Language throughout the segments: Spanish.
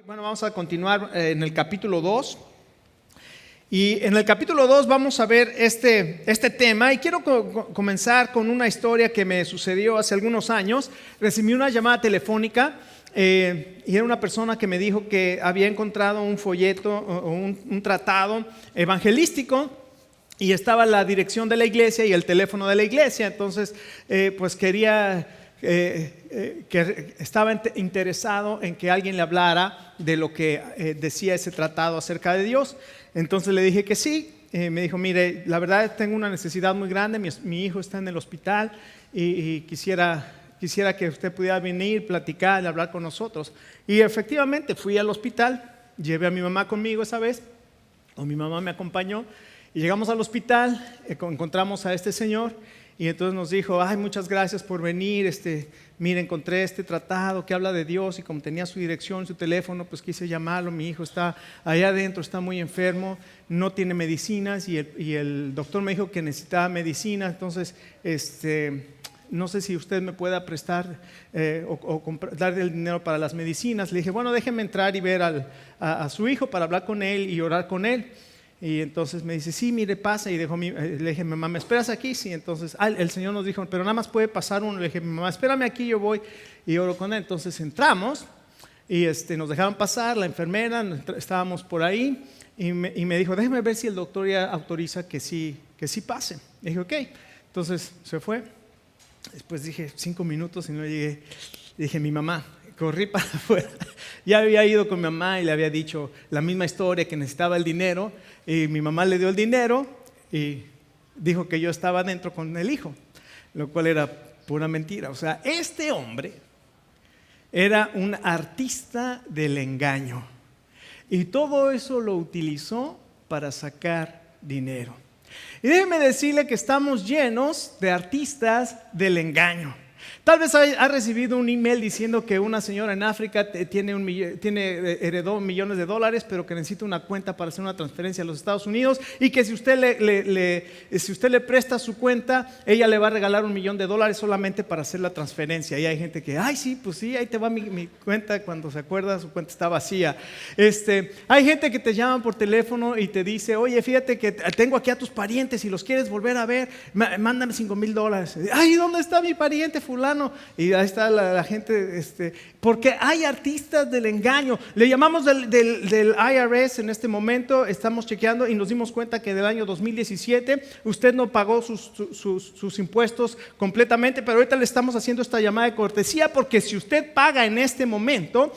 Bueno, vamos a continuar en el capítulo 2. Y en el capítulo 2 vamos a ver este tema. Y quiero comenzar con una historia que me sucedió hace algunos años. Recibí una llamada telefónica y era una persona que me dijo que había encontrado un folleto o un tratado evangelístico. Y estaba la dirección de la iglesia y el teléfono de la iglesia. Entonces, pues quería... que estaba interesado en que alguien le hablara de lo que decía ese tratado acerca de Dios. Entonces le dije que sí. Me dijo, mire, la verdad tengo una necesidad muy grande, mi hijo está en el hospital y quisiera que usted pudiera venir, platicar, hablar con nosotros. Y efectivamente fui al hospital, llevé a mi mamá conmigo esa vez, o mi mamá me acompañó, y llegamos al hospital, encontramos a este señor. Y entonces nos dijo, ay, muchas gracias por venir, mire, encontré este tratado que habla de Dios y como tenía su dirección, su teléfono, pues quise llamarlo. Mi hijo está allá adentro, está muy enfermo, no tiene medicinas y el doctor me dijo que necesitaba medicina. Entonces, no sé si usted me pueda prestar darle el dinero para las medicinas. Le dije, bueno, déjeme entrar y ver a su hijo para hablar con él y orar con él. Y entonces me dice, sí, mire, pasa. Y le dije, mamá, ¿me esperas aquí? Sí. Entonces el Señor nos dijo, pero nada más puede pasar uno. Le dije, mamá, espérame aquí, yo voy y oro con él. Entonces entramos y nos dejaron pasar, la enfermera, estábamos por ahí. Y me dijo, déjeme ver si el doctor ya autoriza que sí pase. Le dije, ok. Entonces se fue. Después dije, 5 minutos y no llegué. Le dije, mi mamá. Corrí para afuera. Ya había ido con mi mamá y le había dicho la misma historia, que necesitaba el dinero. Y mi mamá le dio el dinero y dijo que yo estaba adentro con el hijo, lo cual era pura mentira. O sea, este hombre era un artista del engaño. Y todo eso lo utilizó para sacar dinero. Y déjeme decirle que estamos llenos de artistas del engaño. Tal vez ha recibido un email diciendo que una señora en África heredó millones de dólares, pero que necesita una cuenta para hacer una transferencia a los Estados Unidos, y que si usted le presta su cuenta, ella le va a regalar $1 millón solamente para hacer la transferencia. Y hay gente que, ay, sí, pues sí, ahí te va mi cuenta. Cuando se acuerda, su cuenta está vacía. Hay gente que te llama por teléfono y te dice, oye, fíjate que tengo aquí a tus parientes y los quieres volver a ver, mándame $5,000. Ay, ¿dónde está mi pariente fulano? Y ahí está la gente, porque hay artistas del engaño. Le llamamos del IRS en este momento. Estamos chequeando y nos dimos cuenta que del año 2017 usted no pagó sus impuestos completamente, pero ahorita le estamos haciendo esta llamada de cortesía, porque si usted paga en este momento,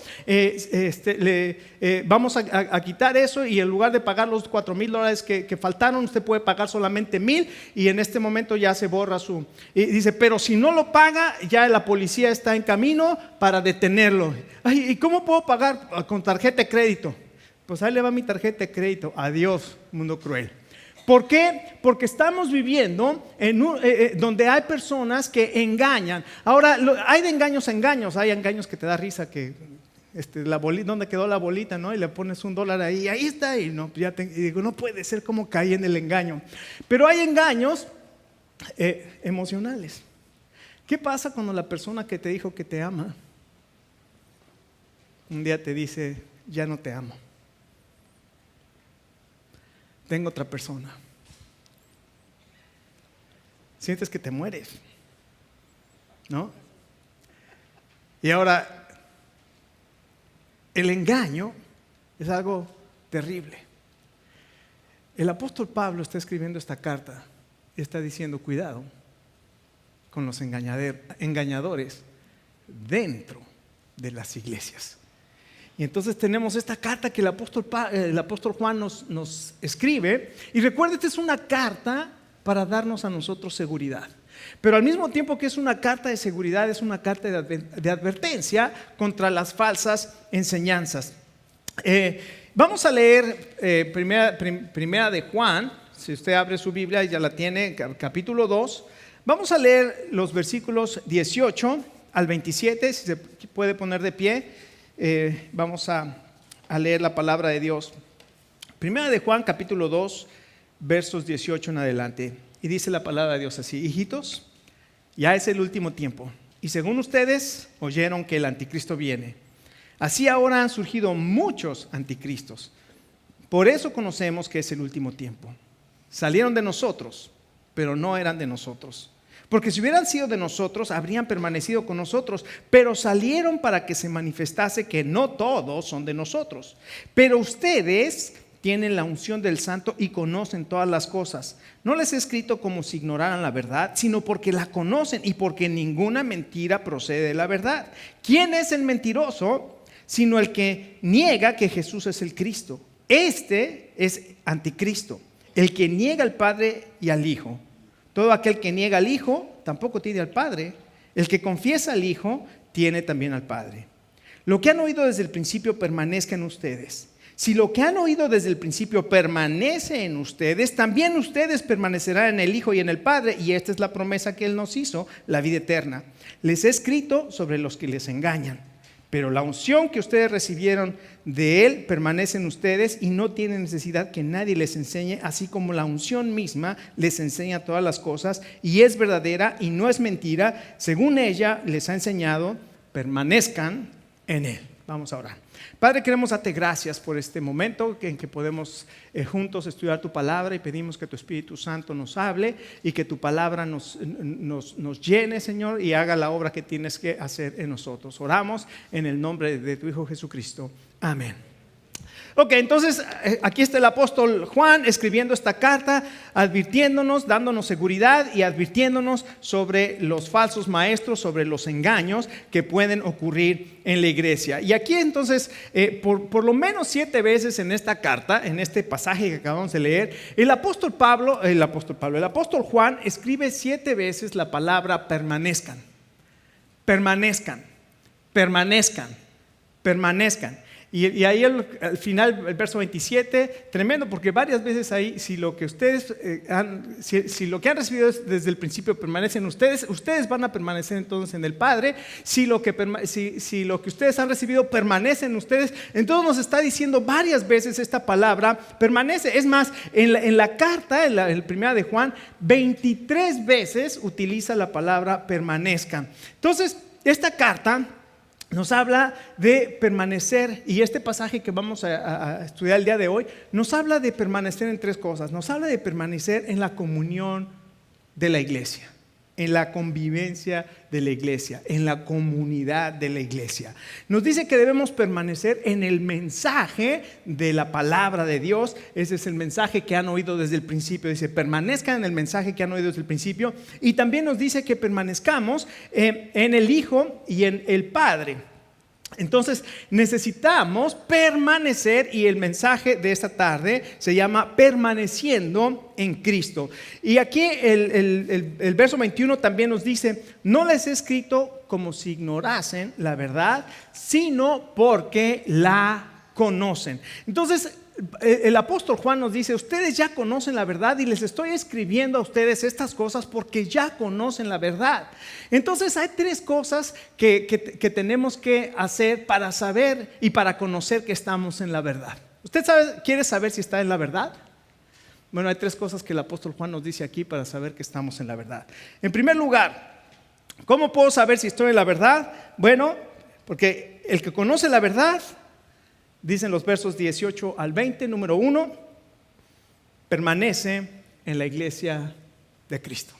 vamos a quitar eso, y en lugar de pagar los $4,000 que faltaron, usted puede pagar solamente $1,000, y en este momento ya se borra y dice, pero si no lo paga, ya la policía está en camino para detenerlo. Ay, ¿y cómo puedo pagar? Con tarjeta de crédito. Pues ahí le va mi tarjeta de crédito. Adiós, mundo cruel. ¿Por qué? Porque estamos viviendo donde hay personas que engañan. Ahora, hay de engaños a engaños. Hay engaños que te da risa, que ¿dónde quedó la bolita? ¿No? Y le pones $1 ahí está. Y digo, no puede ser, cómo caí en el engaño. Pero hay engaños emocionales. ¿Qué pasa cuando la persona que te dijo que te ama un día te dice, ya no te amo? Tengo otra persona. Sientes que te mueres, ¿no? Y ahora, el engaño es algo terrible. El apóstol Pablo está escribiendo esta carta y está diciendo, cuidado con los engañadores dentro de las iglesias. Y entonces tenemos esta carta que el apóstol Juan nos escribe. Y recuerda, esta es una carta para darnos a nosotros seguridad. Pero al mismo tiempo que es una carta de seguridad, es una carta de advertencia contra las falsas enseñanzas. Vamos a leer primera de Juan. Si usted abre su Biblia, ya la tiene, capítulo 2. Vamos a leer los versículos 18 al 27, si se puede poner de pie. Vamos a leer la palabra de Dios. Primera de Juan, capítulo 2, versos 18 en adelante. Y dice la palabra de Dios así: hijitos, ya es el último tiempo. Y según ustedes oyeron que el anticristo viene. Así ahora han surgido muchos anticristos. Por eso conocemos que es el último tiempo. Salieron de nosotros, pero no eran de nosotros. Porque si hubieran sido de nosotros, habrían permanecido con nosotros, pero salieron para que se manifestase que no todos son de nosotros. Pero ustedes tienen la unción del Santo y conocen todas las cosas. No les he escrito como si ignoraran la verdad, sino porque la conocen y porque ninguna mentira procede de la verdad. ¿Quién es el mentiroso? Sino el que niega que Jesús es el Cristo. Este es anticristo, el que niega al Padre y al Hijo. Todo aquel que niega al Hijo tampoco tiene al Padre. El que confiesa al Hijo tiene también al Padre. Lo que han oído desde el principio permanezca en ustedes. Si lo que han oído desde el principio permanece en ustedes, también ustedes permanecerán en el Hijo y en el Padre. Y esta es la promesa que Él nos hizo, la vida eterna. Les he escrito sobre los que les engañan. Pero la unción que ustedes recibieron de Él permanece en ustedes y no tienen necesidad que nadie les enseñe, así como la unción misma les enseña todas las cosas y es verdadera y no es mentira. Según ella les ha enseñado, permanezcan en Él. Vamos a orar. Padre, queremos darte gracias por este momento en que podemos juntos estudiar tu palabra y pedimos que tu Espíritu Santo nos hable y que tu palabra nos llene, Señor, y haga la obra que tienes que hacer en nosotros. Oramos en el nombre de tu Hijo Jesucristo. Amén. Ok, entonces aquí está el apóstol Juan escribiendo esta carta, advirtiéndonos, dándonos seguridad y advirtiéndonos sobre los falsos maestros, sobre los engaños que pueden ocurrir en la iglesia. Y aquí entonces, por lo menos 7 veces en esta carta, en este pasaje que acabamos de leer, el apóstol Juan escribe 7 veces la palabra permanezcan, permanezcan, permanezcan, permanezcan. Y ahí al final, el verso 27, tremendo, porque varias veces ahí, si lo que ustedes si lo que han recibido desde el principio permanece en ustedes, ustedes van a permanecer entonces en el Padre. Si lo que ustedes han recibido permanece en ustedes, entonces nos está diciendo varias veces esta palabra permanece. Es más, en la carta, en la primera de Juan, 23 veces utiliza la palabra permanezcan. Entonces, esta carta nos habla de permanecer, y este pasaje que vamos a estudiar el día de hoy nos habla de permanecer en 3 cosas. Nos habla de permanecer en la comunión de la iglesia, en la convivencia de la iglesia, en la comunidad de la iglesia. Nos dice que debemos permanecer en el mensaje de la palabra de Dios. Ese es el mensaje que han oído desde el principio. Dice, permanezcan en el mensaje que han oído desde el principio. Y también nos dice que permanezcamos en el Hijo y en el Padre. Entonces necesitamos permanecer, y el mensaje de esta tarde se llama permaneciendo en Cristo. Y aquí el verso 21 también nos dice, no les he escrito como si ignorasen la verdad, sino porque la conocen. Entonces el apóstol Juan nos dice, ustedes ya conocen la verdad y les estoy escribiendo a ustedes estas cosas porque ya conocen la verdad. Entonces hay 3 cosas que tenemos que hacer para saber y para conocer que estamos en la verdad. ¿Usted quiere saber si está en la verdad? Bueno, hay 3 cosas que el apóstol Juan nos dice aquí para saber que estamos en la verdad. En primer lugar, ¿cómo puedo saber si estoy en la verdad? Bueno, porque el que conoce la verdad, dicen los versos 18 al 20, número 1, permanece en la iglesia de Cristo.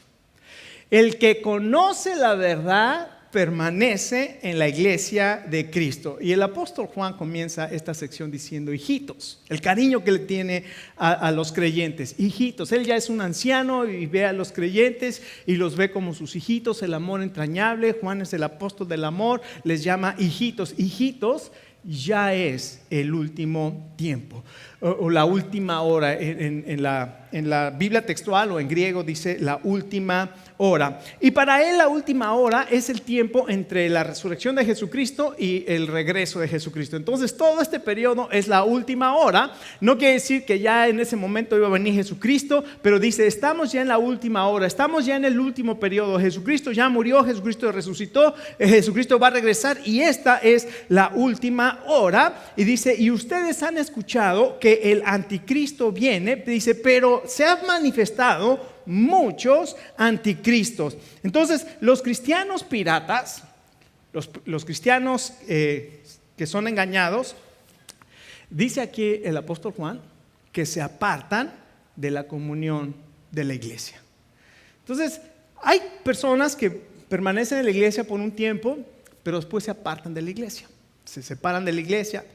El que conoce la verdad permanece en la iglesia de Cristo. Y el apóstol Juan comienza esta sección diciendo, hijitos, el cariño que le tiene a los creyentes. Hijitos, él ya es un anciano y ve a los creyentes y los ve como sus hijitos, el amor entrañable. Juan es el apóstol del amor, les llama hijitos. Hijitos, ya es el último tiempo o la última hora. En la Biblia textual o en griego dice la última hora. Y para él la última hora es el tiempo entre la resurrección de Jesucristo y el regreso de Jesucristo. Entonces todo este periodo es la última hora. No quiere decir que ya en ese momento iba a venir Jesucristo, pero dice, estamos ya en la última hora, estamos ya en el último periodo. Jesucristo ya murió, Jesucristo resucitó, Jesucristo va a regresar y esta es la última hora. Y dice, y ustedes han escuchado que el anticristo viene, dice, pero se han manifestado muchos anticristos. Entonces los cristianos piratas, los cristianos que son engañados, dice aquí el apóstol Juan que se apartan de la comunión de la iglesia. Entonces, hay personas que permanecen en la iglesia por un tiempo, pero después se apartan de la iglesia, se separan de la iglesia.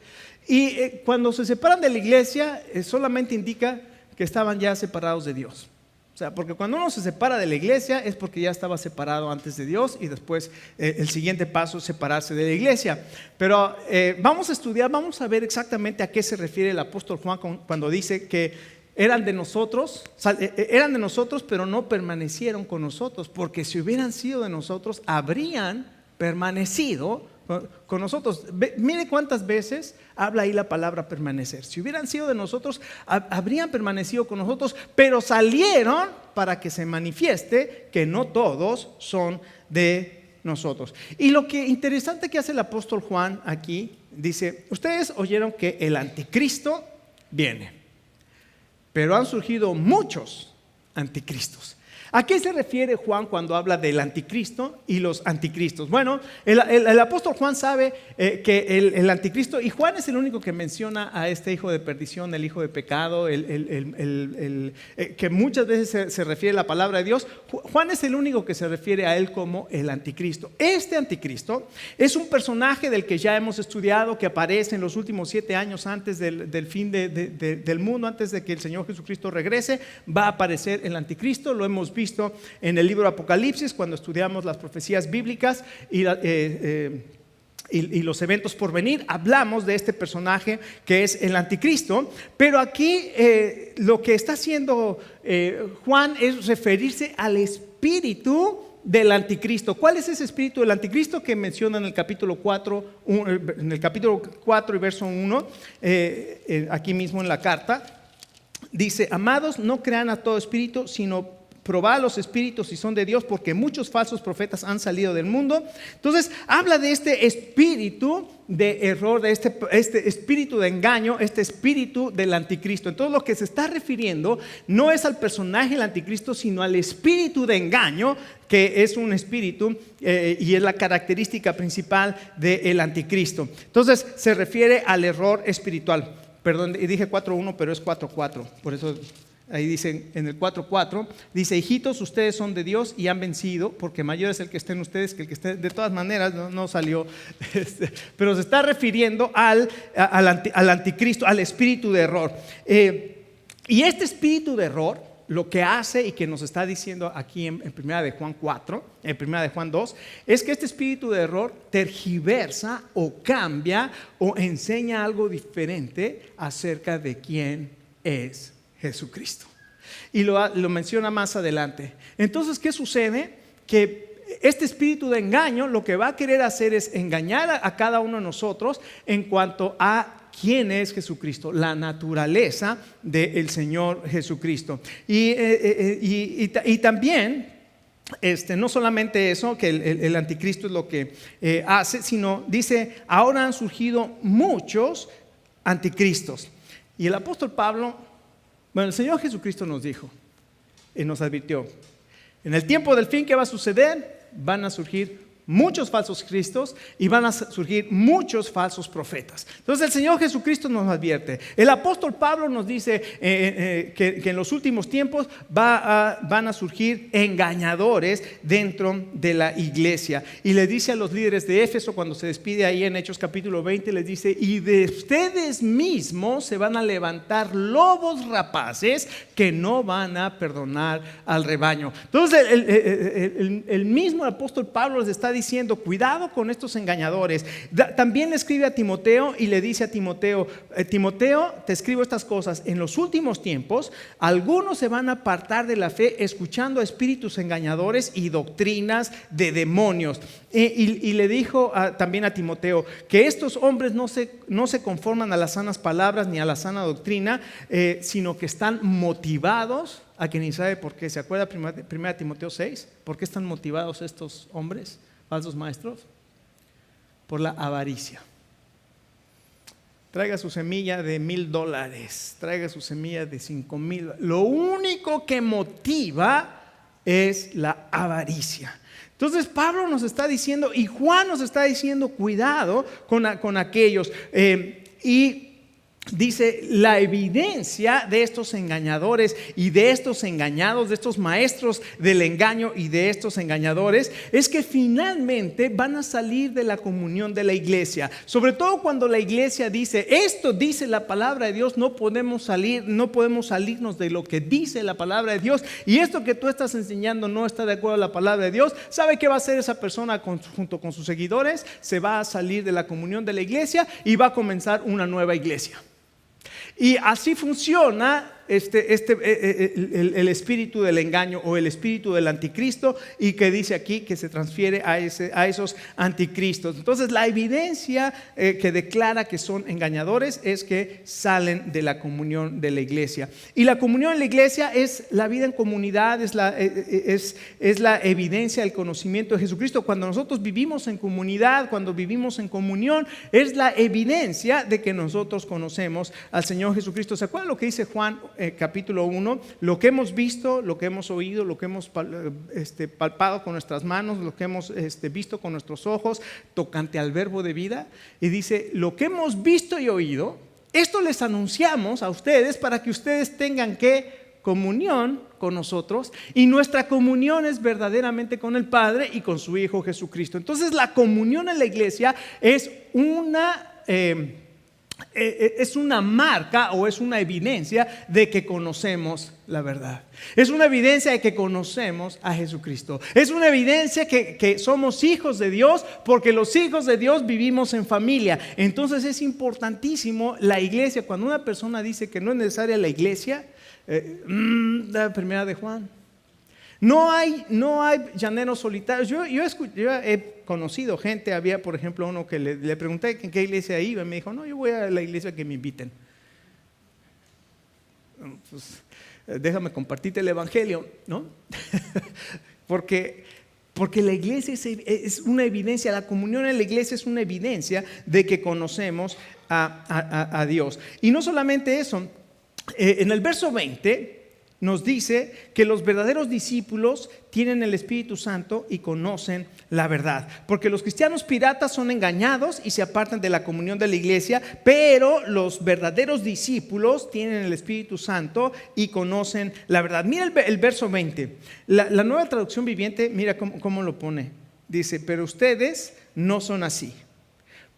Y cuando se separan de la iglesia, solamente indica que estaban ya separados de Dios. O sea, porque cuando uno se separa de la iglesia es porque ya estaba separado antes de Dios y después el siguiente paso es separarse de la iglesia. Pero vamos a estudiar, vamos a ver exactamente a qué se refiere el apóstol Juan cuando dice que eran de nosotros, pero no permanecieron con nosotros, porque si hubieran sido de nosotros, habrían permanecido con nosotros. Mire cuántas veces habla ahí la palabra permanecer. Si hubieran sido de nosotros, habrían permanecido con nosotros, pero salieron para que se manifieste que no todos son de nosotros. Y lo que interesante que hace el apóstol Juan aquí, dice, ustedes oyeron que el anticristo viene, pero han surgido muchos anticristos. ¿A qué se refiere Juan cuando habla del anticristo y los anticristos? Bueno, el apóstol Juan sabe que el anticristo, y Juan es el único que menciona a este hijo de perdición, el hijo de pecado, que muchas veces se refiere a la palabra de Dios. Juan es el único que se refiere a él como el anticristo. Este anticristo es un personaje del que ya hemos estudiado, que aparece en los últimos 7 años antes del fin del mundo, antes de que el Señor Jesucristo regrese. Va a aparecer el anticristo, lo hemos visto en el libro de Apocalipsis cuando estudiamos las profecías bíblicas y los eventos por venir. Hablamos de este personaje que es el anticristo, pero aquí lo que está haciendo Juan es referirse al espíritu del anticristo. ¿Cuál es ese espíritu del anticristo que menciona en el capítulo 4 y verso 1, aquí mismo en la carta? Dice, amados, no crean a todo espíritu, sino probad los espíritus si son de Dios, porque muchos falsos profetas han salido del mundo. Entonces habla de este espíritu de error, de este espíritu de engaño, este espíritu del anticristo. Entonces lo que se está refiriendo no es al personaje del anticristo, sino al espíritu de engaño, que es un espíritu y es la característica principal del anticristo. Entonces se refiere al error espiritual. Perdón, dije 4.1, pero es 4.4, por eso ahí dice en el 4.4, dice, hijitos, ustedes son de Dios y han vencido, porque mayor es el que esté en ustedes que el que esté. De todas maneras, no salió, pero se está refiriendo al anticristo, al espíritu de error. Y este espíritu de error, lo que hace y que nos está diciendo aquí en 1 de Juan 4, en 1 de Juan 2, es que este espíritu de error tergiversa o cambia o enseña algo diferente acerca de quién es Jesucristo. Y lo menciona más adelante. Entonces, ¿qué sucede? Que este espíritu de engaño lo que va a querer hacer es engañar a cada uno de nosotros en cuanto a quién es Jesucristo, la naturaleza del Señor Jesucristo. Y también, no solamente eso, que el anticristo es lo que hace, sino dice, ahora han surgido muchos anticristos. Y el apóstol Pablo, el Señor Jesucristo nos dijo y nos advirtió, en el tiempo del fin, ¿qué va a suceder? Van a surgir muchos falsos cristos y van a surgir muchos falsos profetas. Entonces el Señor Jesucristo nos advierte. El apóstol Pablo nos dice que en los últimos tiempos van a surgir engañadores dentro de la iglesia. Y le dice a los líderes de Éfeso, cuando se despide ahí en Hechos capítulo 20, les dice, y de ustedes mismos se van a levantar lobos rapaces que no van a perdonar al rebaño. Entonces el mismo apóstol Pablo les está diciendo, cuidado con estos engañadores. También le escribe a Timoteo y le dice a Timoteo, Timoteo, te escribo estas cosas, en los últimos tiempos algunos se van a apartar de la fe escuchando a espíritus engañadores y doctrinas de demonios. Y le dijo también a Timoteo que estos hombres no se conforman a las sanas palabras ni a la sana doctrina, sino que están motivados, a quien ni sabe por qué. ¿Se acuerda 1 Timoteo 6? ¿Por qué están motivados estos hombres, falsos maestros? Por la avaricia. Traiga su semilla de $1,000, traiga su semilla de 5,000. Lo único que motiva es la avaricia. Entonces Pablo nos está diciendo, y Juan nos está diciendo, cuidado con aquellos. Y dice, la evidencia de estos engañadores y de estos engañados, de estos maestros del engaño y de estos engañadores, es que finalmente van a salir de la comunión de la iglesia. Sobre todo cuando la iglesia dice, esto dice la palabra de Dios, no podemos salirnos de lo que dice la palabra de Dios, y esto que tú estás enseñando no está de acuerdo a la palabra de Dios. ¿Sabe qué va a hacer esa persona junto con sus seguidores? Se va a salir de la comunión de la iglesia y va a comenzar una nueva iglesia. Y así funciona el espíritu del engaño o el espíritu del anticristo, y que dice aquí que se transfiere a esos anticristos. Entonces la evidencia que declara que son engañadores es que salen de la comunión de la iglesia. Y la comunión en la iglesia es la vida en comunidad, es la evidencia del conocimiento de Jesucristo. Cuando nosotros vivimos en comunidad, cuando vivimos en comunión, es la evidencia de que nosotros conocemos al Señor Jesucristo. ¿Se acuerdan lo que dice Juan capítulo 1? Lo que hemos visto, lo que hemos oído, lo que hemos palpado con nuestras manos, lo que hemos visto con nuestros ojos, tocante al verbo de vida. Y dice, lo que hemos visto y oído, esto les anunciamos a ustedes para que ustedes tengan comunión con nosotros, y nuestra comunión es verdaderamente con el Padre y con su Hijo Jesucristo. Entonces la comunión en la iglesia es una marca o es una evidencia de que conocemos la verdad. Es una evidencia de que conocemos a Jesucristo. Es una evidencia que somos hijos de Dios, porque los hijos de Dios vivimos en familia. Entonces es importantísimo la iglesia. Cuando una persona dice que no es necesaria la iglesia, la primera de Juan. No hay llaneros solitarios. Yo he conocido gente. Había, por ejemplo, uno que le pregunté en qué iglesia iba, y me dijo, no, yo voy a la iglesia que me inviten. Pues, déjame compartirte el evangelio, ¿no? porque la iglesia es una evidencia. La comunión en la iglesia es una evidencia de que conocemos a Dios. Y no solamente eso, en el verso 20 nos dice que los verdaderos discípulos tienen el Espíritu Santo y conocen la verdad. Porque los cristianos piratas son engañados y se apartan de la comunión de la iglesia, pero los verdaderos discípulos tienen el Espíritu Santo y conocen la verdad. Mira el verso 20. La Nueva Traducción Viviente, mira cómo lo pone. Dice, pero ustedes no son así,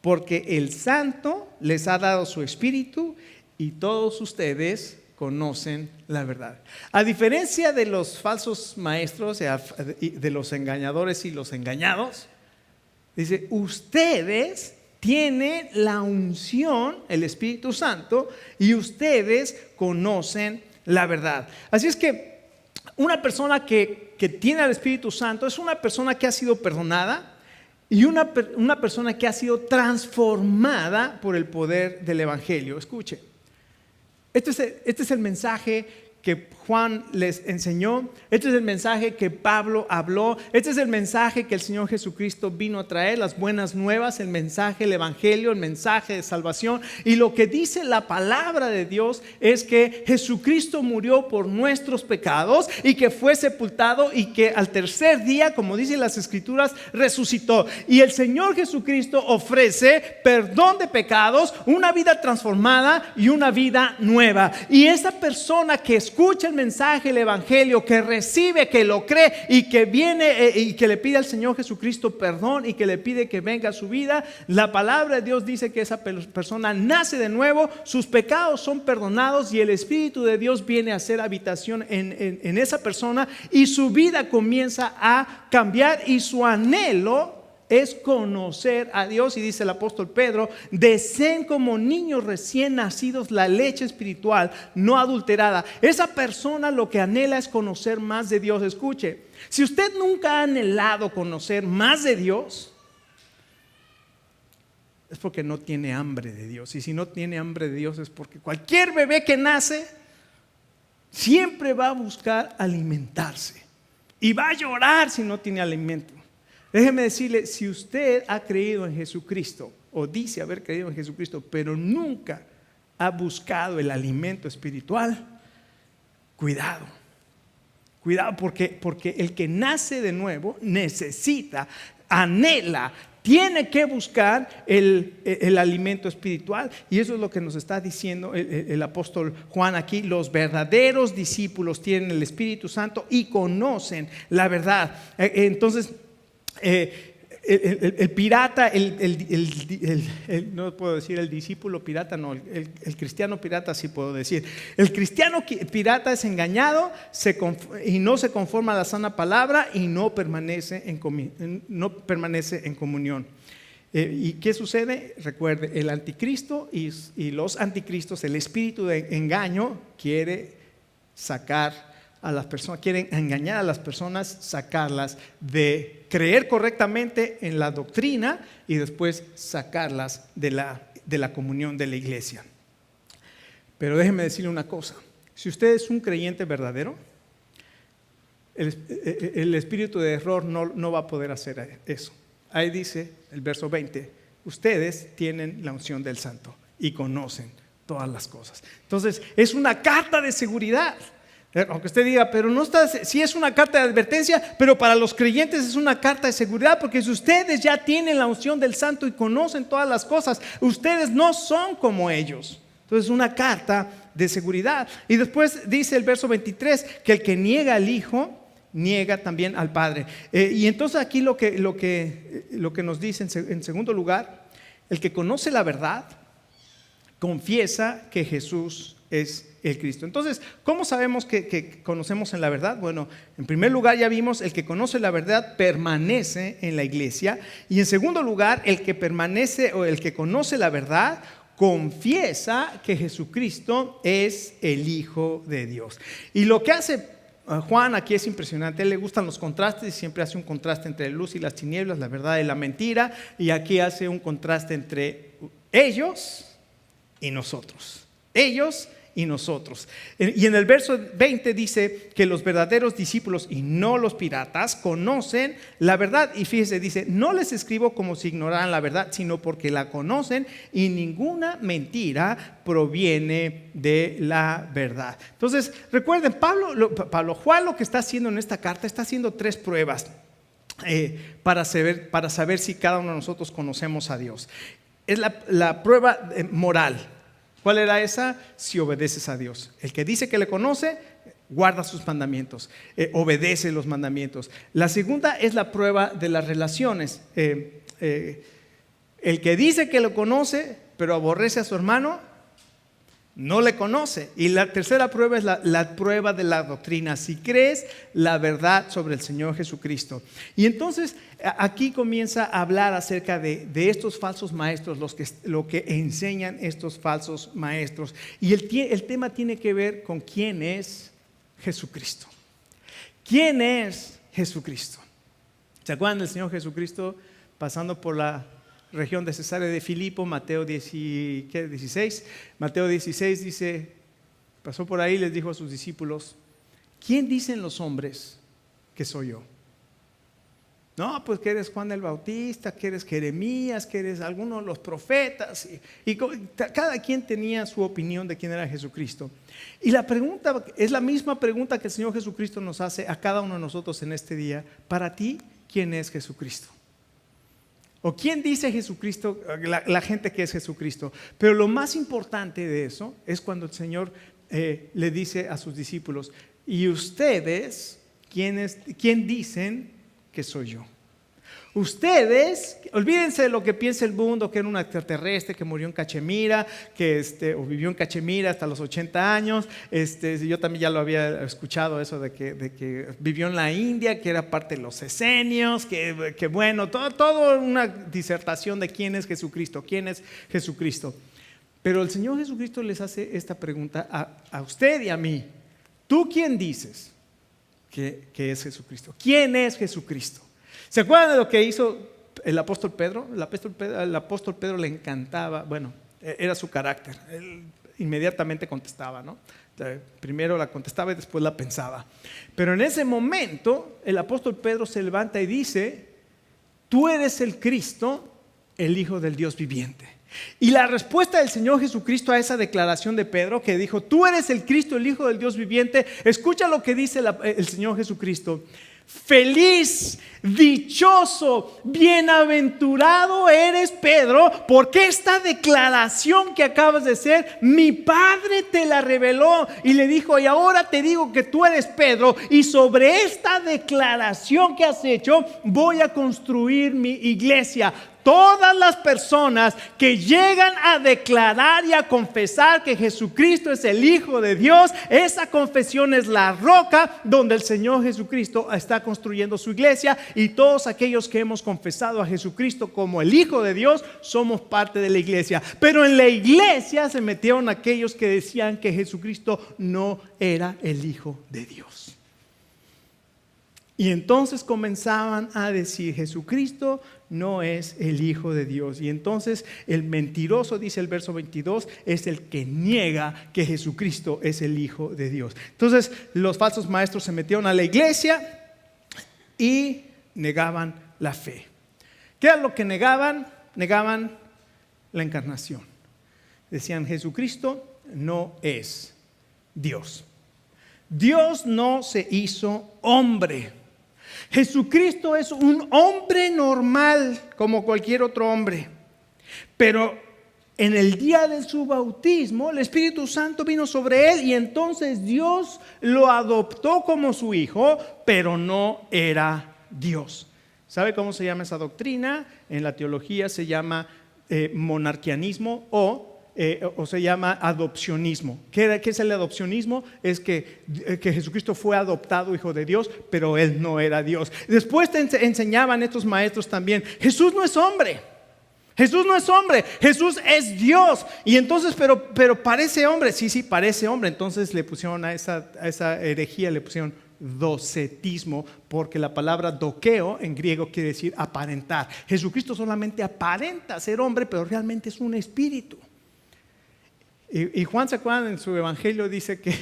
porque el Santo les ha dado su Espíritu y todos ustedes conocen la verdad. A diferencia de los falsos maestros, de los engañadores y los engañados, dice, ustedes tienen la unción, el Espíritu Santo, y ustedes conocen la verdad. Así es que una persona que tiene al Espíritu Santo es una persona que ha sido perdonada y una persona que ha sido transformada por el poder del Evangelio. Escuche. Este es el mensaje que Juan les enseñó. Este es el mensaje que Pablo habló. Este es el mensaje que el Señor Jesucristo vino a traer, las buenas nuevas, el mensaje, el evangelio, el mensaje de salvación. Y lo que dice la palabra de Dios es que Jesucristo murió por nuestros pecados y que fue sepultado y que al tercer día, como dicen las Escrituras, resucitó. Y el Señor Jesucristo ofrece perdón de pecados, una vida transformada y una vida nueva. Y esa persona que escucha el mensaje, el evangelio, que recibe, que lo cree y que viene y que le pide al Señor Jesucristo perdón y que le pide que venga a su vida, la palabra de Dios dice que esa persona nace de nuevo, sus pecados son perdonados y el Espíritu de Dios viene a hacer habitación en esa persona, y su vida comienza a cambiar y su anhelo es conocer a Dios. Y dice el apóstol Pedro, deseen como niños recién nacidos la leche espiritual no adulterada. Esa persona lo que anhela es conocer más de Dios. Escuche, si usted nunca ha anhelado conocer más de Dios, es porque no tiene hambre de Dios. Y si no tiene hambre de Dios es porque cualquier bebé que nace siempre va a buscar alimentarse y va a llorar si no tiene alimento. Déjeme decirle, si usted ha creído en Jesucristo o dice haber creído en Jesucristo, pero nunca ha buscado el alimento espiritual, cuidado. Cuidado, porque el que nace de nuevo necesita, anhela, tiene que buscar el alimento espiritual. Y eso es lo que nos está diciendo el apóstol Juan aquí. Los verdaderos discípulos tienen el Espíritu Santo y conocen la verdad. Entonces, el pirata, no puedo decir el discípulo pirata, no, el cristiano pirata sí puedo decir. El cristiano pirata es engañado y no se conforma a la sana palabra y no permanece en comunión. ¿Y qué sucede? Recuerde, el anticristo y los anticristos, el espíritu de engaño quiere sacar a las personas, quieren engañar a las personas, sacarlas de creer correctamente en la doctrina y después sacarlas de la comunión de la iglesia. Pero déjeme decirle una cosa: si usted es un creyente verdadero, el espíritu de error no va a poder hacer eso. Ahí dice el verso 20: ustedes tienen la unción del Santo y conocen todas las cosas. Entonces es una carta de seguridad. Aunque usted diga, pero no está, sí es una carta de advertencia, pero para los creyentes es una carta de seguridad, porque si ustedes ya tienen la unción del Santo y conocen todas las cosas, ustedes no son como ellos. Entonces es una carta de seguridad. Y después dice el verso 23 que el que niega al Hijo niega también al Padre. Y entonces aquí lo que nos dice en segundo lugar, el que conoce la verdad confiesa que Jesús es el Cristo. Entonces, ¿cómo sabemos que conocemos en la verdad? Bueno, en primer lugar ya vimos, el que conoce la verdad permanece en la iglesia. Y en segundo lugar, el que permanece o el que conoce la verdad confiesa que Jesucristo es el Hijo de Dios. Y lo que hace Juan aquí es impresionante. A él le gustan los contrastes y siempre hace un contraste entre la luz y las tinieblas, la verdad y la mentira. Y aquí hace un contraste entre ellos y nosotros. Ellos y nosotros. Y en el verso 20 dice que los verdaderos discípulos y no los piratas conocen la verdad. Y fíjese, dice, no les escribo como si ignoraran la verdad, sino porque la conocen y ninguna mentira proviene de la verdad. Entonces, recuerden, Juan lo que está haciendo en esta carta, está haciendo 3 pruebas para saber si cada uno de nosotros conocemos a Dios. Es la prueba moral. ¿Cuál era esa? Si obedeces a Dios. El que dice que le conoce, guarda sus mandamientos, obedece los mandamientos. La segunda es la prueba de las relaciones. El que dice que lo conoce, pero aborrece a su hermano, no le conoce. Y la tercera prueba es la prueba de la doctrina. Si crees la verdad sobre el Señor Jesucristo. Y entonces aquí comienza a hablar acerca de estos falsos maestros, lo que enseñan estos falsos maestros. Y el tema tiene que ver con quién es Jesucristo. ¿Quién es Jesucristo? ¿Se acuerdan del Señor Jesucristo pasando por la región de Cesarea de Filipo? Mateo 16. Mateo 16 dice, pasó por ahí y les dijo a sus discípulos: ¿quién dicen los hombres que soy yo? No, pues que eres Juan el Bautista, que eres Jeremías, que eres alguno de los profetas. Y cada quien tenía su opinión de quién era Jesucristo. Y la pregunta es la misma pregunta que el Señor Jesucristo nos hace a cada uno de nosotros en este día. Para ti, ¿quién es Jesucristo? ¿O quién dice Jesucristo, la gente que es Jesucristo? Pero lo más importante de eso es cuando el Señor le dice a sus discípulos: ¿y ustedes quién dicen que soy yo? Ustedes, olvídense de lo que piensa el mundo, que era un extraterrestre que murió en Cachemira, o vivió en Cachemira hasta los 80 años. Yo también ya lo había escuchado, eso de que vivió en la India, que era parte de los esenios, que bueno, toda una disertación de quién es Jesucristo, quién es Jesucristo. Pero el Señor Jesucristo les hace esta pregunta a usted y a mí: ¿tú quién dices que es Jesucristo? ¿Quién es Jesucristo? ¿Se acuerdan de lo que hizo el apóstol Pedro? El apóstol Pedro le encantaba, bueno, era su carácter. Él inmediatamente contestaba, ¿no? Primero la contestaba y después la pensaba. Pero en ese momento el apóstol Pedro se levanta y dice: tú eres el Cristo, el Hijo del Dios viviente. Y la respuesta del Señor Jesucristo a esa declaración de Pedro, que dijo: tú eres el Cristo, el Hijo del Dios viviente. Escucha lo que dice el Señor Jesucristo: feliz, dichoso, bienaventurado eres, Pedro, porque esta declaración que acabas de hacer, mi Padre te la reveló. Y le dijo: y ahora te digo que tú eres Pedro, y sobre esta declaración que has hecho voy a construir mi iglesia. Todas las personas que llegan a declarar y a confesar que Jesucristo es el Hijo de Dios, esa confesión es la roca donde el Señor Jesucristo está construyendo su iglesia. Y todos aquellos que hemos confesado a Jesucristo como el Hijo de Dios somos parte de la iglesia. Pero en la iglesia se metieron aquellos que decían que Jesucristo no era el Hijo de Dios. Y entonces comenzaban a decir: Jesucristo no es el Hijo de Dios. Y entonces el mentiroso, dice el verso 22, es el que niega que Jesucristo es el Hijo de Dios. Entonces los falsos maestros se metieron a la iglesia y negaban la fe. ¿Qué era lo que negaban? Negaban la encarnación. Decían: Jesucristo no es Dios. Dios no se hizo hombre. Jesucristo es un hombre normal como cualquier otro hombre. Pero en el día de su bautismo, el Espíritu Santo vino sobre él y entonces Dios lo adoptó como su hijo, pero no era Dios. ¿Sabe cómo se llama esa doctrina? En la teología se llama monarquianismo o se llama adopcionismo. ¿Qué es el adopcionismo? Es que Jesucristo fue adoptado hijo de Dios, pero Él no era Dios. Después te enseñaban estos maestros también: Jesús no es hombre. Jesús no es hombre, Jesús es Dios. Y entonces, pero parece hombre. Sí, parece hombre. Entonces le pusieron a esa herejía, le pusieron docetismo, porque la palabra doqueo en griego quiere decir aparentar. Jesucristo solamente aparenta ser hombre, pero realmente es un espíritu. Y Juan, ¿se acuerdan? En su evangelio dice que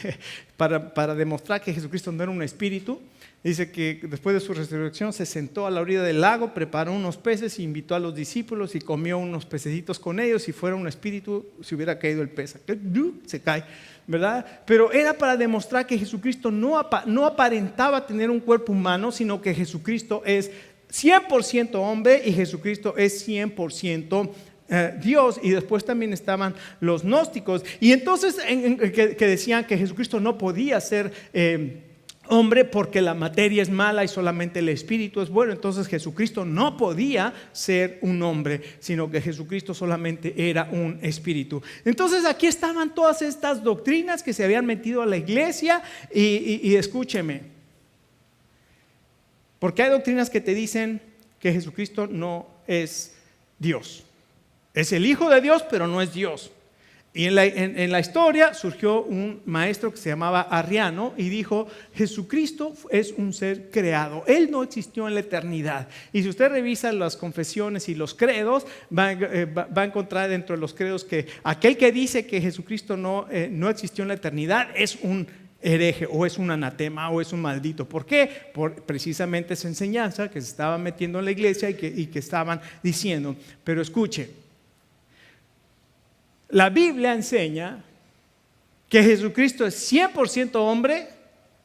para demostrar que Jesucristo no era un espíritu, dice que después de su resurrección se sentó a la orilla del lago, preparó unos peces, invitó a los discípulos y comió unos pececitos con ellos. Si fuera un espíritu, se hubiera caído el pez. Se cae, ¿verdad? Pero era para demostrar que Jesucristo no aparentaba tener un cuerpo humano, sino que Jesucristo es 100% hombre y Jesucristo es 100% Dios. Y después también estaban los gnósticos, y entonces que decían que Jesucristo no podía ser hombre porque la materia es mala y solamente el espíritu es bueno. Entonces Jesucristo no podía ser un hombre, sino que Jesucristo solamente era un espíritu. Entonces aquí estaban todas estas doctrinas que se habían metido a la iglesia. Y escúcheme, porque hay doctrinas que te dicen que Jesucristo no es Dios. Es el Hijo de Dios, pero no es Dios. Y en la historia surgió un maestro que se llamaba Arriano y dijo: Jesucristo es un ser creado, Él no existió en la eternidad. Y si usted revisa las confesiones y los credos, va a encontrar dentro de los credos que aquel que dice que Jesucristo no existió en la eternidad es un hereje, o es un anatema, o es un maldito. ¿Por qué? Por precisamente esa enseñanza que se estaba metiendo en la iglesia y que estaban diciendo. Pero escuche, la Biblia enseña que Jesucristo es 100% hombre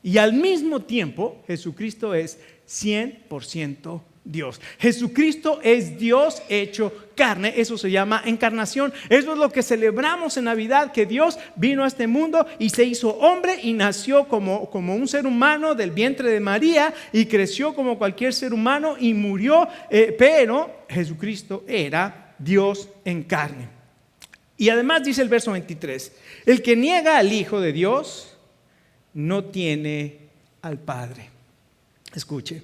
y al mismo tiempo Jesucristo es 100% Dios. Jesucristo es Dios hecho carne. Eso se llama encarnación. Eso es lo que celebramos en Navidad, que Dios vino a este mundo y se hizo hombre y nació como un ser humano del vientre de María y creció como cualquier ser humano y murió, pero Jesucristo era Dios en carne. Y además dice el verso 23: el que niega al Hijo de Dios no tiene al Padre. Escuche,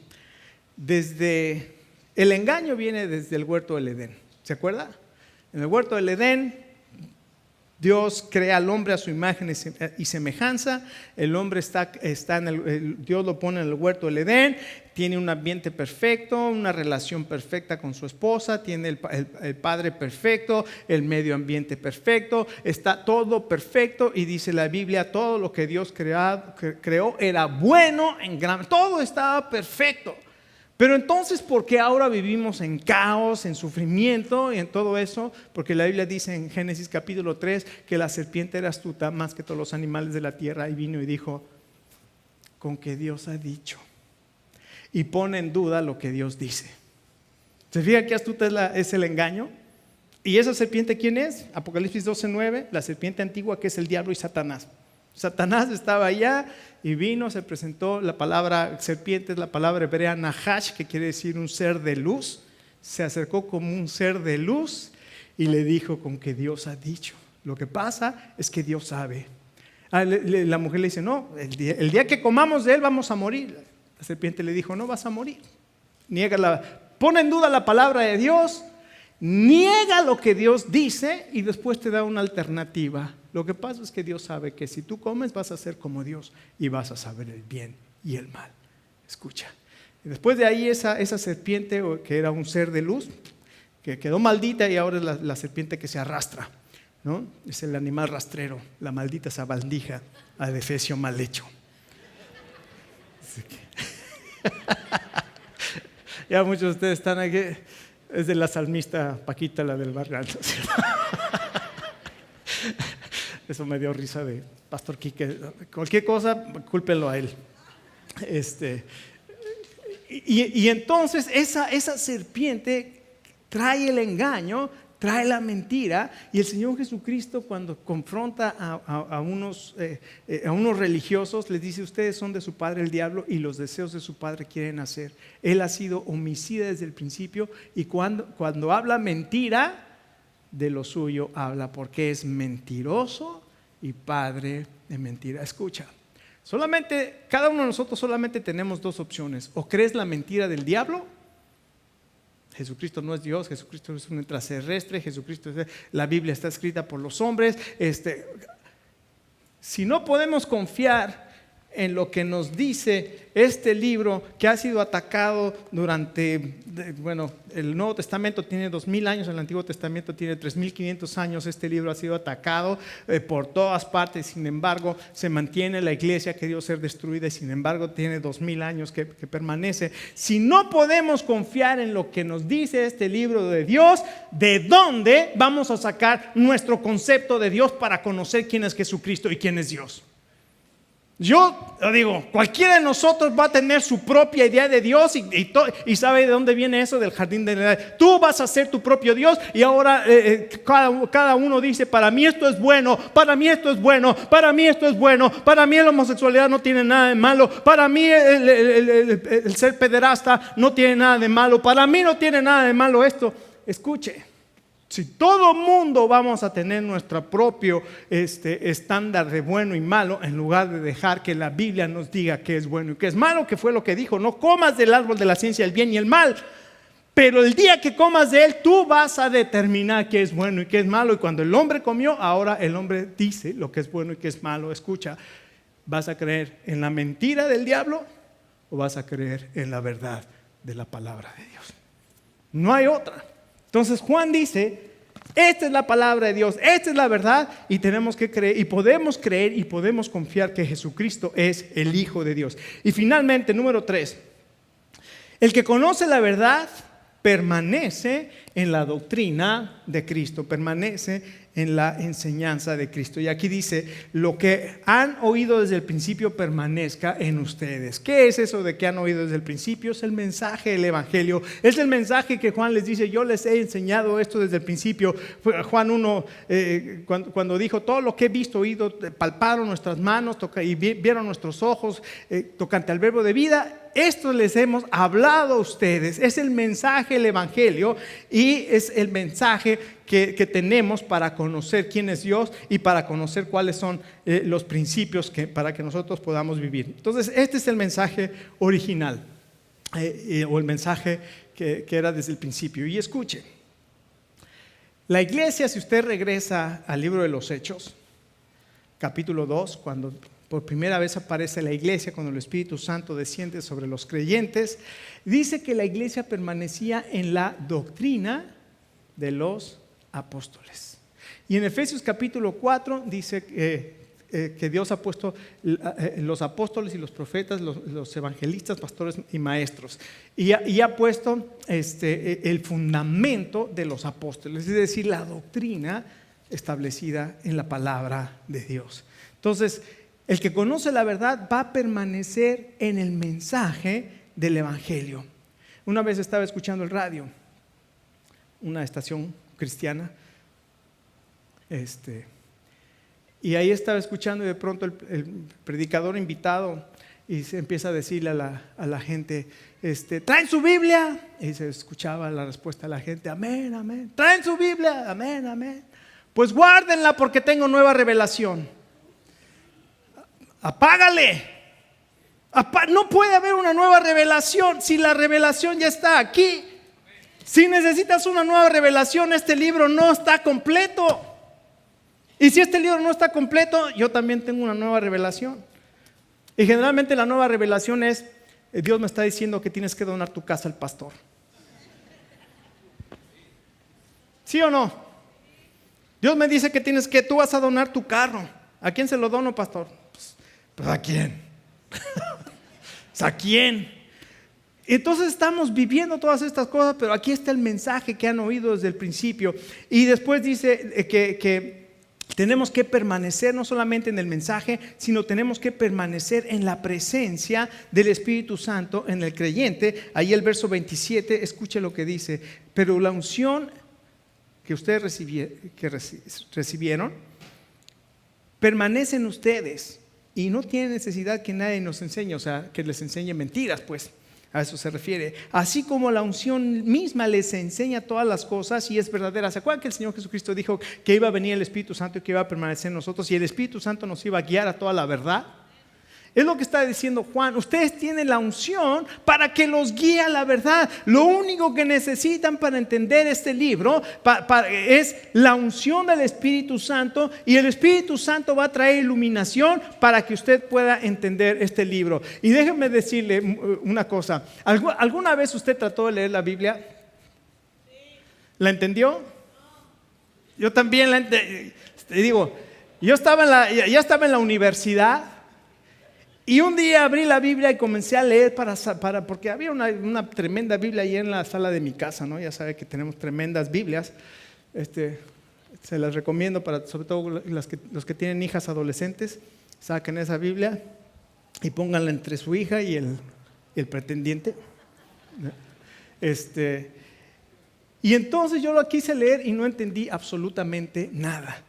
el engaño viene desde el huerto del Edén. ¿Se acuerda? En el huerto del Edén, Dios crea al hombre a su imagen y semejanza. El hombre Dios lo pone en el huerto del Edén. Tiene un ambiente perfecto, una relación perfecta con su esposa. Tiene el padre perfecto, el medio ambiente perfecto. Está todo perfecto. Y dice la Biblia: todo lo que Dios creó era bueno en gran. Todo estaba perfecto. Pero entonces, ¿por qué ahora vivimos en caos, en sufrimiento y en todo eso? Porque la Biblia dice en Génesis capítulo 3 que la serpiente era astuta más que todos los animales de la tierra y vino y dijo, con que Dios ha dicho. Y pone en duda lo que Dios dice. ¿Se fija qué astuta es el engaño? ¿Y esa serpiente quién es? Apocalipsis 12:9, la serpiente antigua que es el diablo y Satanás. Satanás estaba allá y vino, se presentó. La palabra serpiente es la palabra hebrea nahash, que quiere decir un ser de luz. Se acercó como un ser de luz y le dijo con que Dios ha dicho. Lo que pasa es que Dios sabe. La mujer le dice, no, el día que comamos de él vamos a morir. La serpiente le dijo, no vas a morir. Pone en duda la palabra de Dios, niega lo que Dios dice y después te da una alternativa. Lo que pasa es que Dios sabe que si tú comes vas a ser como Dios y vas a saber el bien y el mal. Escucha. Y después de ahí esa serpiente, que era un ser de luz, que quedó maldita y ahora es la serpiente que se arrastra, ¿no? Es el animal rastrero, la maldita sabandija, adefesio mal hecho. Ya muchos de ustedes están aquí. Es de la salmista Paquita, la del barrio alto. Eso me dio risa de Pastor Quique. Cualquier cosa, cúlpenlo a él. Y entonces esa serpiente trae el engaño, trae la mentira, y el Señor Jesucristo, cuando confronta a unos religiosos, les dice, ustedes son de su padre el diablo y los deseos de su padre quieren hacer. Él ha sido homicida desde el principio, y cuando habla mentira, de lo suyo habla, porque es mentiroso y padre de mentira. Escucha, cada uno de nosotros solamente tenemos dos opciones: o crees la mentira del diablo, Jesucristo no es Dios, Jesucristo es un extraterrestre, la Biblia está escrita por los hombres. Si no podemos confiar en lo que nos dice este libro, que ha sido atacado durante, el Nuevo Testamento tiene 2000 años, el Antiguo Testamento tiene 3500 años, este libro ha sido atacado por todas partes, sin embargo se mantiene la iglesia, que debió ser destruida, y sin embargo tiene 2000 años que permanece. Si no podemos confiar en lo que nos dice este libro de Dios, ¿de dónde vamos a sacar nuestro concepto de Dios para conocer quién es Jesucristo y quién es Dios? Yo digo, cualquiera de nosotros va a tener su propia idea de Dios y sabe de dónde viene eso del jardín de Edén. Tú vas a ser tu propio Dios, y ahora cada uno dice, para mí esto es bueno, para mí esto es bueno, para mí esto es bueno, para mí la homosexualidad no tiene nada de malo, para mí el ser pederasta no tiene nada de malo, para mí no tiene nada de malo esto. Escuche. Si todo mundo vamos a tener nuestro propio estándar de bueno y malo, en lugar de dejar que la Biblia nos diga qué es bueno y qué es malo, que fue lo que dijo, no comas del árbol de la ciencia del bien y el mal, pero el día que comas de él, tú vas a determinar qué es bueno y qué es malo. Y cuando el hombre comió, ahora el hombre dice lo que es bueno y qué es malo. Escucha, ¿vas a creer en la mentira del diablo o vas a creer en la verdad de la palabra de Dios? No hay otra. Entonces Juan dice, esta es la palabra de Dios, esta es la verdad, y tenemos que creer y podemos confiar que Jesucristo es el Hijo de Dios. Y finalmente, número 3, el que conoce la verdad permanece en la doctrina de Cristo, permanece en la enseñanza de Cristo. Y aquí dice, lo que han oído desde el principio permanezca en ustedes. ¿Qué es eso de que han oído desde el principio? Es el mensaje del Evangelio, es el mensaje que Juan les dice, yo les he enseñado esto desde el principio. Juan 1, cuando dijo, todo lo que he visto, oído, palparon nuestras manos y vieron nuestros ojos tocante al verbo de vida. Esto les hemos hablado a ustedes. Es el mensaje del Evangelio, y es el mensaje que tenemos para conocer quién es Dios y para conocer cuáles son los principios para que nosotros podamos vivir. Entonces, este es el mensaje original, o el mensaje que era desde el principio. Y escuche, la iglesia, si usted regresa al libro de los Hechos, capítulo 2, cuando por primera vez aparece la iglesia, cuando el Espíritu Santo desciende sobre los creyentes, dice que la iglesia permanecía en la doctrina de los apóstoles. Y en Efesios capítulo 4 dice que Dios ha puesto los apóstoles y los profetas, los evangelistas, pastores y maestros. Y ha puesto el fundamento de los apóstoles, es decir, la doctrina establecida en la palabra de Dios. Entonces, el que conoce la verdad va a permanecer en el mensaje del evangelio. Una vez estaba escuchando el radio, una estación cristiana, y ahí estaba escuchando y de pronto el predicador invitado y se empieza a decirle a la gente, ¿traen su Biblia? Y se escuchaba la respuesta de la gente, amén, amén. ¿Traen su Biblia? Amén, amén. Pues guárdenla porque tengo nueva revelación. Apágale. No puede haber una nueva revelación si la revelación ya está aquí. Si necesitas una nueva revelación, este libro no está completo. Y si este libro no está completo, yo también tengo una nueva revelación. Y generalmente la nueva revelación es, Dios me está diciendo que tienes que donar tu casa al pastor. ¿Sí o no? Dios me dice que tú vas a donar tu carro. ¿A quién se lo dono, pastor? Pues ¿a quién? ¿A quién? Entonces estamos viviendo todas estas cosas, pero aquí está el mensaje que han oído desde el principio. Y después dice que tenemos que permanecer no solamente en el mensaje, sino tenemos que permanecer en la presencia del Espíritu Santo en el creyente. Ahí el verso 27, escuche lo que dice. Pero la unción que ustedes recibieron permanece en ustedes y no tiene necesidad que nadie nos enseñe, o sea, que les enseñe mentiras, pues. A eso se refiere. Así como la unción misma les enseña todas las cosas y es verdadera. ¿Se acuerdan que el Señor Jesucristo dijo que iba a venir el Espíritu Santo y que iba a permanecer en nosotros y el Espíritu Santo nos iba a guiar a toda la verdad? Es lo que está diciendo Juan. Ustedes tienen la unción para que los guíe a la verdad. Lo único que necesitan para entender este libro es la unción del Espíritu Santo, y el Espíritu Santo va a traer iluminación para que usted pueda entender este libro. Y déjenme decirle una cosa. ¿Alguna vez usted trató de leer la Biblia? ¿La entendió? Yo también la entendí. Digo, ya estaba en la universidad. Y un día abrí la Biblia y comencé a leer porque había una tremenda Biblia ahí en la sala de mi casa, ¿no? Ya sabe que tenemos tremendas Biblias. Se las recomiendo sobre todo los que tienen hijas adolescentes. Saquen esa Biblia y pónganla entre su hija y el pretendiente. Y entonces yo lo quise leer y no entendí absolutamente nada.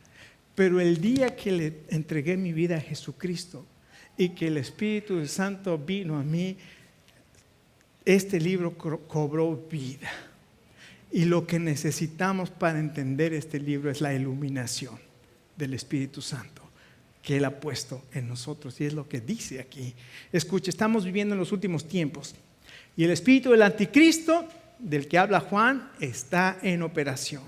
Pero el día que le entregué mi vida a Jesucristo y que el Espíritu Santo vino a mí, este libro cobró vida. Y lo que necesitamos para entender este libro es la iluminación del Espíritu Santo que Él ha puesto en nosotros. Y es lo que dice aquí. Escuche, estamos viviendo en los últimos tiempos. Y el espíritu del anticristo, del que habla Juan, está en operación.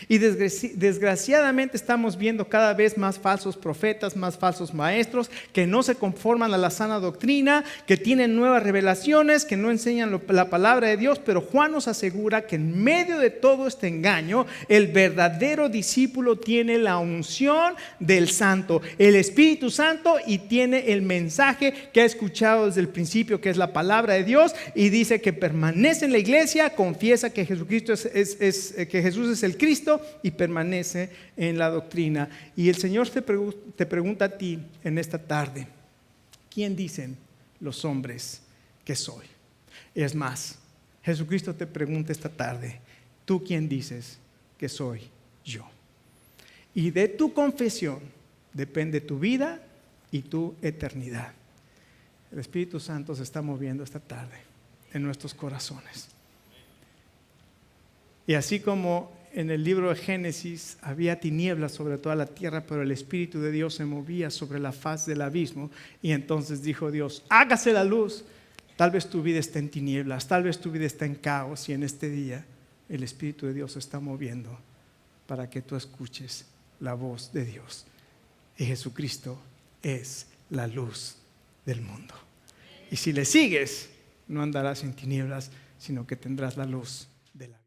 Y desgraciadamente estamos viendo cada vez más falsos profetas, más falsos maestros que no se conforman a la sana doctrina, que tienen nuevas revelaciones, que no enseñan la palabra de Dios. Pero Juan nos asegura que en medio de todo este engaño, el verdadero discípulo tiene la unción del Santo, el Espíritu Santo, y tiene el mensaje que ha escuchado desde el principio, que es la palabra de Dios, y dice que permanece en la iglesia, confiesa que Jesucristo que Jesús es el Cristo, y permanece en la doctrina. Y el Señor te pregunta a ti en esta tarde: ¿quién dicen los hombres que soy? Es más, Jesucristo te pregunta esta tarde: ¿tú quién dices que soy yo? Y de tu confesión depende tu vida y tu eternidad. El Espíritu Santo se está moviendo esta tarde en nuestros corazones. Y así como en el libro de Génesis había tinieblas sobre toda la tierra, pero el Espíritu de Dios se movía sobre la faz del abismo, y entonces dijo Dios: hágase la luz. Tal vez tu vida está en tinieblas, tal vez tu vida está en caos, y en este día el Espíritu de Dios se está moviendo para que tú escuches la voz de Dios. Y Jesucristo es la luz del mundo. Y si le sigues, no andarás en tinieblas, sino que tendrás la luz de la vida.